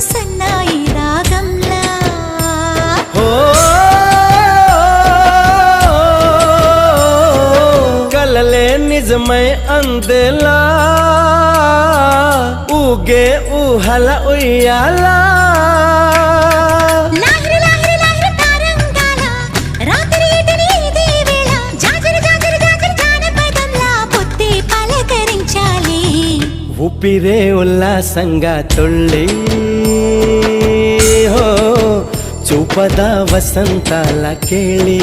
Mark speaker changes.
Speaker 1: సన్నాయి రాగంలా
Speaker 2: కలలే నిజమై అందేలా ఊగే ఊహల ఉయ్యాలా ఊపిరే ఉల్లాసంగా తుళ్ళి హో చూపద వసంతాల కేళి